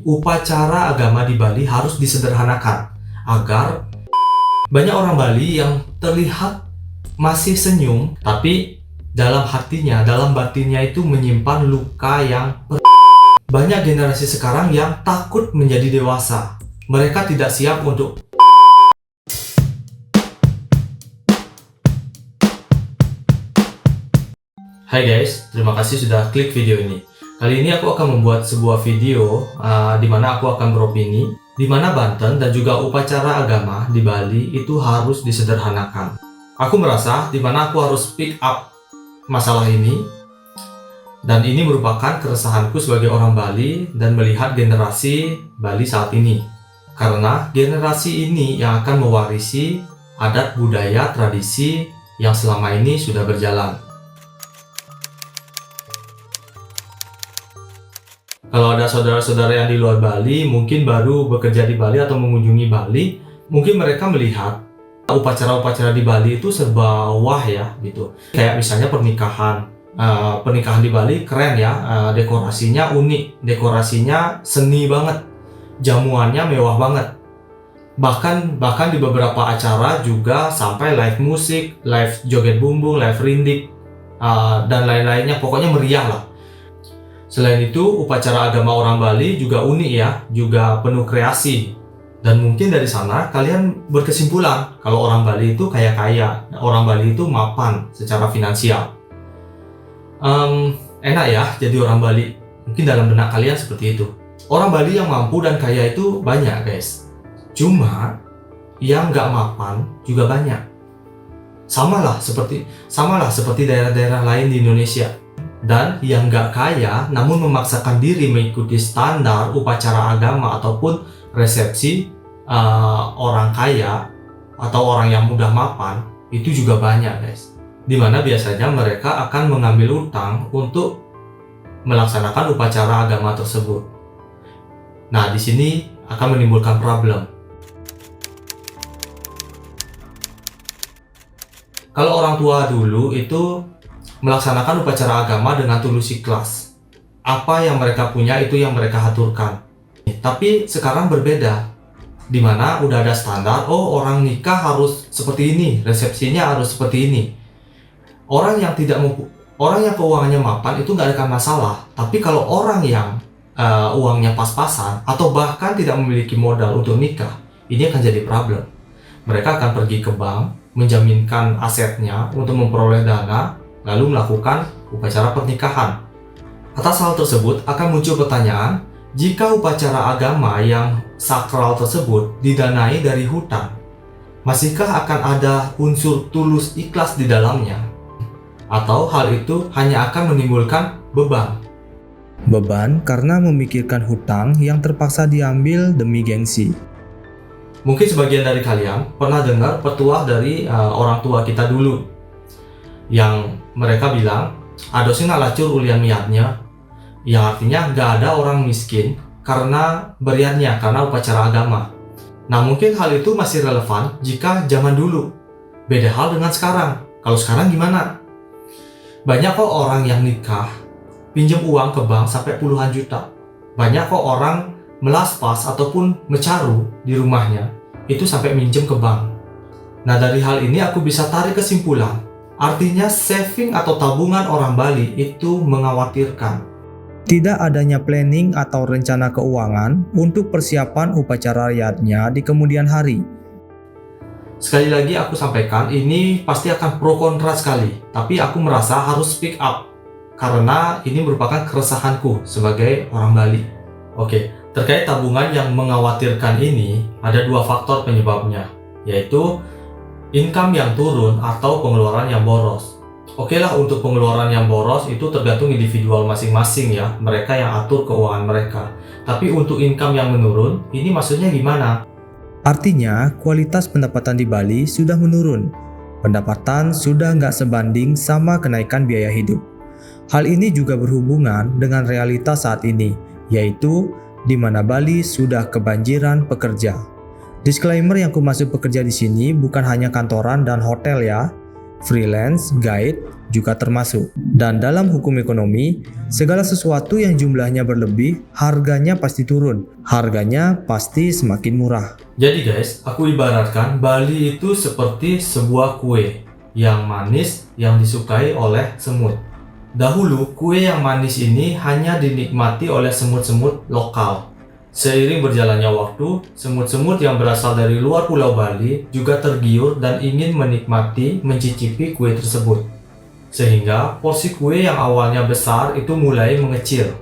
upacara agama di Bali harus disederhanakan agar banyak orang Bali yang terlihat masih senyum, tapi dalam hatinya, dalam batinnya itu menyimpan luka yang banyak generasi sekarang yang takut menjadi dewasa. Mereka tidak siap untuk Hai guys, terima kasih sudah klik video ini. Kali ini aku akan membuat sebuah video di mana aku akan beropini di mana Banten dan juga upacara agama di Bali itu harus disederhanakan. Aku merasa di mana aku harus speak up masalah ini, dan ini merupakan keresahanku sebagai orang Bali dan melihat generasi Bali saat ini. Karena generasi ini yang akan mewarisi adat budaya tradisi yang selama ini sudah berjalan. Kalau ada saudara-saudara yang di luar Bali, mungkin baru bekerja di Bali atau mengunjungi Bali, mungkin mereka melihat upacara-upacara di Bali itu serba wah ya gitu. Kayak misalnya pernikahan. Pernikahan di Bali keren ya, dekorasinya unik, dekorasinya seni banget, jamuannya mewah banget. Bahkan di beberapa acara juga sampai live musik, live joget bumbung, live rindik, dan lain-lainnya, pokoknya meriah lah. Selain itu, upacara agama orang Bali juga unik ya, juga penuh kreasi. Dan mungkin dari sana kalian berkesimpulan kalau orang Bali itu kaya-kaya, orang Bali itu mapan secara finansial. Enak ya jadi orang Bali, mungkin dalam benak kalian seperti itu. Orang Bali yang mampu dan kaya itu banyak guys, cuma yang nggak mapan juga banyak. Samalah seperti daerah-daerah lain di Indonesia. Dan yang nggak kaya namun memaksakan diri mengikuti standar upacara agama ataupun resepsi orang kaya atau orang yang mudah mapan itu juga banyak guys. Dimana biasanya mereka akan mengambil utang untuk melaksanakan upacara agama tersebut. Nah, di sini akan menimbulkan problem. Kalau orang tua dulu itu melaksanakan upacara agama dengan tulus ikhlas. Apa yang mereka punya itu yang mereka haturkan. Tapi sekarang berbeda, di mana udah ada standar, oh orang nikah harus seperti ini, resepsinya harus seperti ini. Orang yang keuangannya mapan itu nggak ada masalah. Tapi kalau orang yang uangnya pas-pasan atau bahkan tidak memiliki modal untuk nikah, ini akan jadi problem. Mereka akan pergi ke bank, menjaminkan asetnya untuk memperoleh dana, lalu melakukan upacara pernikahan. Atas hal tersebut akan muncul pertanyaan, jika upacara agama yang sakral tersebut didanai dari hutang, masihkah akan ada unsur tulus ikhlas di dalamnya? Atau hal itu hanya akan menimbulkan beban? Beban karena memikirkan hutang yang terpaksa diambil demi gengsi. Mungkin sebagian dari kalian pernah dengar petuah dari orang tua kita dulu, yang mereka bilang adosina lacur ulian miatnya, yang artinya gak ada orang miskin karena beriannya, karena upacara agama. Nah, mungkin hal itu masih relevan jika zaman dulu. Beda hal dengan sekarang. Kalau sekarang gimana? Banyak kok orang yang nikah pinjam uang ke bank sampai puluhan juta. Banyak kok orang melaspas ataupun mecaru di rumahnya itu sampai minjem ke bank. Nah, dari hal ini aku bisa tarik kesimpulan, artinya saving atau tabungan orang Bali itu mengkhawatirkan. Tidak adanya planning atau rencana keuangan untuk persiapan upacara rayatnya di kemudian hari. Sekali lagi aku sampaikan, ini pasti akan pro kontra sekali, tapi aku merasa harus speak up karena ini merupakan keresahanku sebagai orang Bali. Oke, terkait tabungan yang mengkhawatirkan ini, ada dua faktor penyebabnya, yaitu income yang turun atau pengeluaran yang boros. Oke lah, untuk pengeluaran yang boros itu tergantung individual masing-masing ya, mereka yang atur keuangan mereka. Tapi untuk income yang menurun, ini maksudnya gimana? Artinya, kualitas pendapatan di Bali sudah menurun. Pendapatan sudah nggak sebanding sama kenaikan biaya hidup. Hal ini juga berhubungan dengan realitas saat ini, yaitu di mana Bali sudah kebanjiran pekerja. Disclaimer yang ku maksud pekerja di sini bukan hanya kantoran dan hotel ya. Freelance, guide, juga termasuk. Dan dalam hukum ekonomi, segala sesuatu yang jumlahnya berlebih, harganya pasti turun. Harganya pasti semakin murah. Jadi guys, aku ibaratkan Bali itu seperti sebuah kue yang manis yang disukai oleh semut. Dahulu, kue yang manis ini hanya dinikmati oleh semut-semut lokal. Seiring berjalannya waktu, semut-semut yang berasal dari luar Pulau Bali juga tergiur dan ingin menikmati, mencicipi kue tersebut. Sehingga porsi kue yang awalnya besar itu mulai mengecil.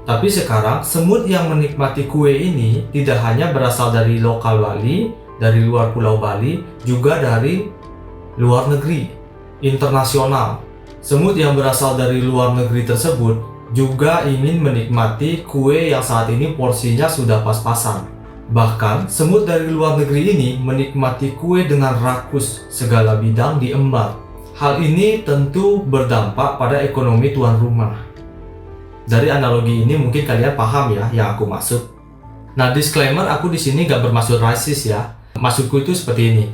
Tapi sekarang, semut yang menikmati kue ini tidak hanya berasal dari lokal Bali, dari luar Pulau Bali, juga dari luar negeri, internasional. Semut yang berasal dari luar negeri tersebut juga ingin menikmati kue yang saat ini porsinya sudah pas-pasan. Bahkan, semut dari luar negeri ini menikmati kue dengan rakus, segala bidang diembat. Hal ini tentu berdampak pada ekonomi tuan rumah. Dari analogi ini mungkin kalian paham ya yang aku maksud. Nah, disclaimer, aku di sini gak bermaksud rasis ya. Maksudku itu seperti ini.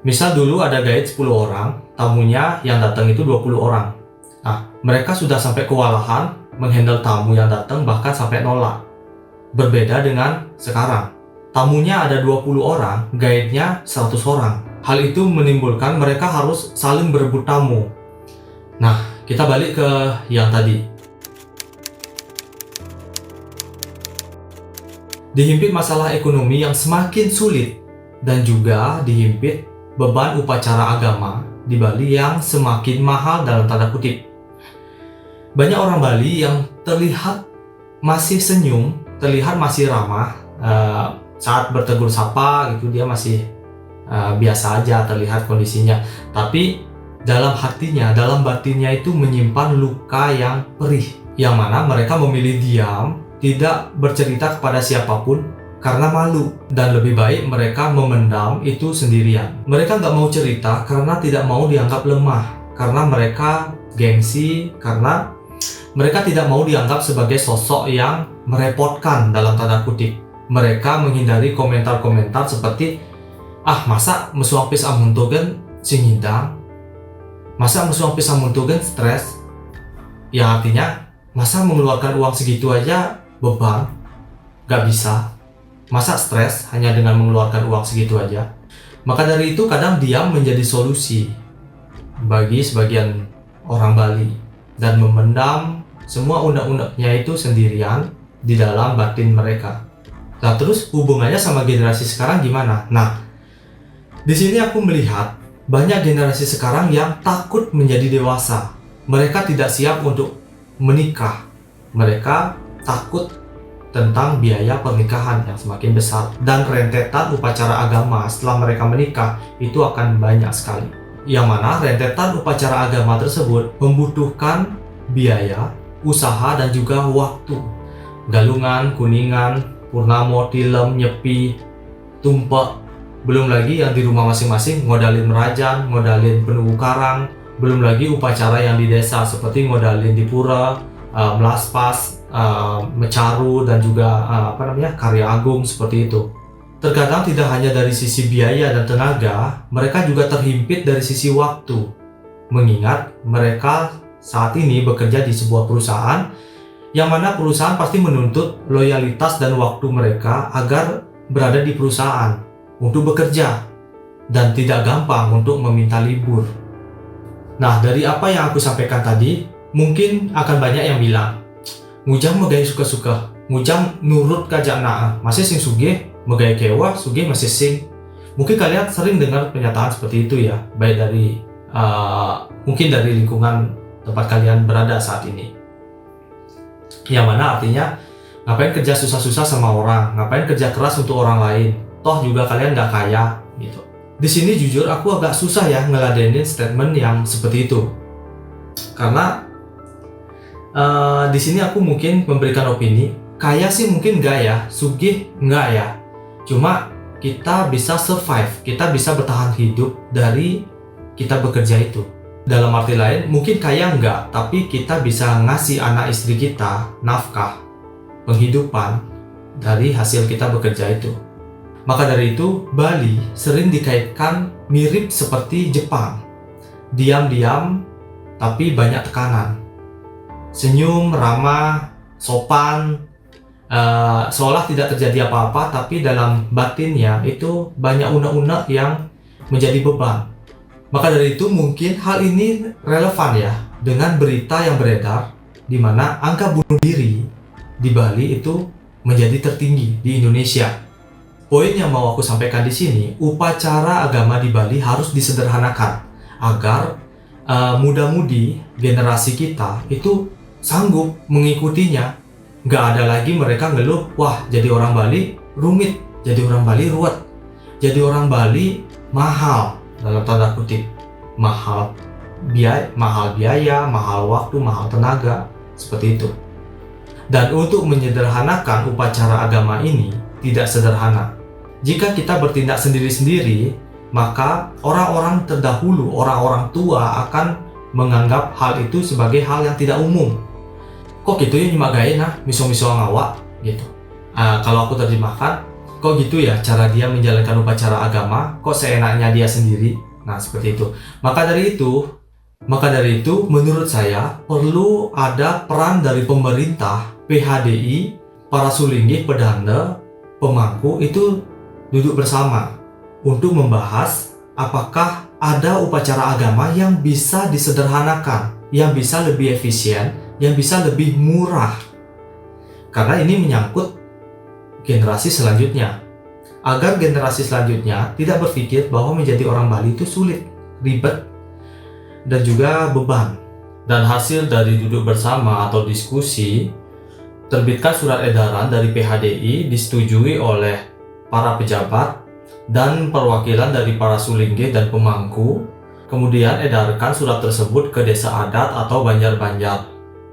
Misal dulu ada guide 10 orang, tamunya yang datang itu 20 orang. Nah, mereka sudah sampai kewalahan menghandle tamu yang datang bahkan sampai nolak. Berbeda dengan sekarang. Tamunya ada 20 orang, guide-nya 100 orang. Hal itu menimbulkan mereka harus saling berebut tamu. Nah, kita balik ke yang tadi. Dihimpit masalah ekonomi yang semakin sulit dan juga dihimpit beban upacara agama di Bali yang semakin mahal dalam tanda kutip. Banyak orang Bali yang terlihat masih senyum, terlihat masih ramah saat bertegur sapa gitu, dia masih biasa aja terlihat kondisinya. Tapi dalam hatinya, dalam batinnya itu menyimpan luka yang perih, yang mana mereka memilih diam, tidak bercerita kepada siapapun karena malu, dan lebih baik mereka memendam itu sendirian. Mereka nggak mau cerita karena tidak mau dianggap lemah, karena mereka gengsi, karena mereka tidak mau dianggap sebagai sosok yang merepotkan dalam tanda kutip. Mereka menghindari komentar-komentar seperti masa mesuang pis amuntogen sing hidang, masa mesuang pis amuntogen stres, yang artinya masa mengeluarkan uang segitu aja beban, nggak bisa. Masa stres hanya dengan mengeluarkan uang segitu aja? Maka dari itu kadang diam menjadi solusi bagi sebagian orang Bali dan memendam semua unek-uneknya itu sendirian di dalam batin mereka. Nah, terus hubungannya sama generasi sekarang gimana? Nah, di sini aku melihat banyak generasi sekarang yang takut menjadi dewasa. Mereka tidak siap untuk menikah. Mereka takut tentang biaya pernikahan yang semakin besar, dan rentetan upacara agama setelah mereka menikah itu akan banyak sekali. Yang mana rentetan upacara agama tersebut membutuhkan biaya, usaha, dan juga waktu. Galungan, kuningan, purnamo, tilem, nyepi, tumpek, belum lagi yang di rumah masing-masing ngodalin merajan, ngodalin penunggu karang, belum lagi upacara yang di desa seperti ngodalin di pura, melaspas, mecaru, dan juga karya agung seperti itu. Terkadang tidak hanya dari sisi biaya dan tenaga, mereka juga terhimpit dari sisi waktu. Mengingat mereka saat ini bekerja di sebuah perusahaan, yang mana perusahaan pasti menuntut loyalitas dan waktu mereka agar berada di perusahaan untuk bekerja, dan tidak gampang untuk meminta libur. Nah, dari apa yang aku sampaikan tadi, mungkin akan banyak yang bilang, ngujang megay suka-suka, ngujang nurut kajak naa, masih sing sugih, megay kewa, sugih masih sing. Mungkin kalian sering dengar pernyataan seperti itu ya, baik dari mungkin dari lingkungan tempat kalian berada saat ini. Yang mana artinya, ngapain kerja susah-susah sama orang, ngapain kerja keras untuk orang lain, toh juga kalian nggak kaya gitu. Di sini jujur aku agak susah ya ngeladenin statement yang seperti itu, karena di sini aku mungkin memberikan opini, kaya sih mungkin nggak ya, sugih nggak ya, cuma kita bisa survive, kita bisa bertahan hidup dari kita bekerja itu. Dalam arti lain, mungkin kaya nggak, tapi kita bisa ngasih anak istri kita nafkah, penghidupan dari hasil kita bekerja itu. Maka dari itu, Bali sering dikaitkan mirip seperti Jepang. Diam-diam tapi banyak tekanan. Senyum, ramah, sopan, seolah tidak terjadi apa-apa, tapi dalam batinnya itu banyak unek-unek yang menjadi beban. Maka dari itu mungkin hal ini relevan ya dengan berita yang beredar di mana angka bunuh diri di Bali itu menjadi tertinggi di Indonesia. Poin yang mau aku sampaikan di sini, upacara agama di Bali harus disederhanakan agar muda-mudi generasi kita itu sanggup mengikutinya. Nggak ada lagi mereka ngeluh, wah jadi orang Bali rumit, jadi orang Bali ruwet, jadi orang Bali mahal, dalam tanda kutip, mahal biaya, mahal waktu, mahal tenaga, seperti itu. Dan untuk menyederhanakan upacara agama ini tidak sederhana. Jika kita bertindak sendiri-sendiri, maka orang-orang terdahulu, orang-orang tua akan menganggap hal itu sebagai hal yang tidak umum. Kok gitu ya nyimak gaya nah, miso-miso ngawak gitu. Kalau aku terjemahkan, kok gitu ya cara dia menjalankan upacara agama, kok seenaknya dia sendiri. Nah, seperti itu. Maka dari itu menurut saya perlu ada peran dari pemerintah, PHDI, para sulinggi, pedanda, pemangku itu duduk bersama untuk membahas apakah ada upacara agama yang bisa disederhanakan, yang bisa lebih efisien, yang bisa lebih murah. Karena ini menyangkut generasi selanjutnya. Agar generasi selanjutnya tidak berpikir bahwa menjadi orang Bali itu sulit, ribet, dan juga beban. Dan hasil dari duduk bersama atau diskusi, terbitkan surat edaran dari PHDI disetujui oleh para pejabat dan perwakilan dari para sulingge dan pemangku. Kemudian edarkan surat tersebut ke desa adat atau banjar-banjar.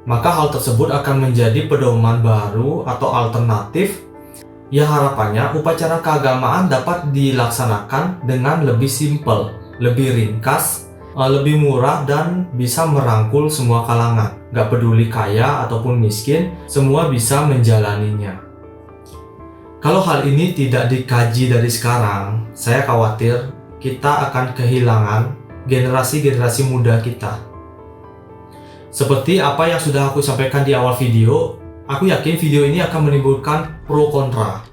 Maka hal tersebut akan menjadi pedoman baru atau alternatif yang harapannya upacara keagamaan dapat dilaksanakan dengan lebih simpel, lebih ringkas, lebih murah, dan bisa merangkul semua kalangan. Gak peduli kaya ataupun miskin, semua bisa menjalaninya. Kalau hal ini tidak dikaji dari sekarang, saya khawatir kita akan kehilangan generasi-generasi muda kita. Seperti apa yang sudah aku sampaikan di awal video, aku yakin video ini akan menimbulkan pro kontra.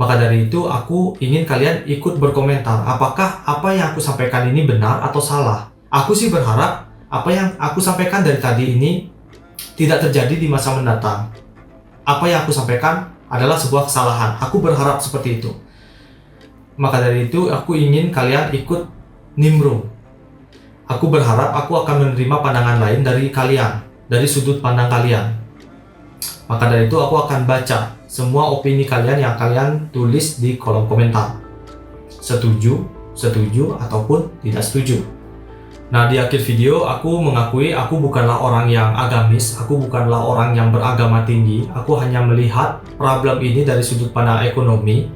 Maka dari itu aku ingin kalian ikut berkomentar apakah apa yang aku sampaikan ini benar atau salah. Aku sih berharap apa yang aku sampaikan dari tadi ini tidak terjadi di masa mendatang. Apa yang aku sampaikan adalah sebuah kesalahan. Aku berharap seperti itu. Maka dari itu aku ingin kalian ikut nimbrung. Aku berharap aku akan menerima pandangan lain dari kalian, dari sudut pandang kalian. Maka dari itu aku akan baca semua opini kalian yang kalian tulis di kolom komentar. Setuju, ataupun tidak setuju. Nah, di akhir video aku mengakui aku bukanlah orang yang agamis, aku bukanlah orang yang beragama tinggi. Aku hanya melihat problem ini dari sudut pandang ekonomi,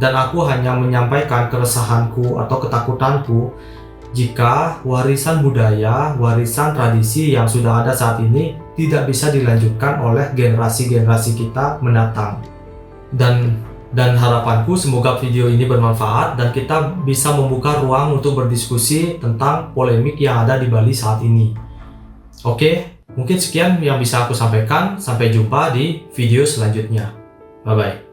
dan aku hanya menyampaikan keresahanku atau ketakutanku jika warisan budaya, warisan tradisi yang sudah ada saat ini tidak bisa dilanjutkan oleh generasi-generasi kita mendatang. Dan harapanku semoga video ini bermanfaat dan kita bisa membuka ruang untuk berdiskusi tentang polemik yang ada di Bali saat ini. Oke, mungkin sekian yang bisa aku sampaikan. Sampai jumpa di video selanjutnya. Bye-bye.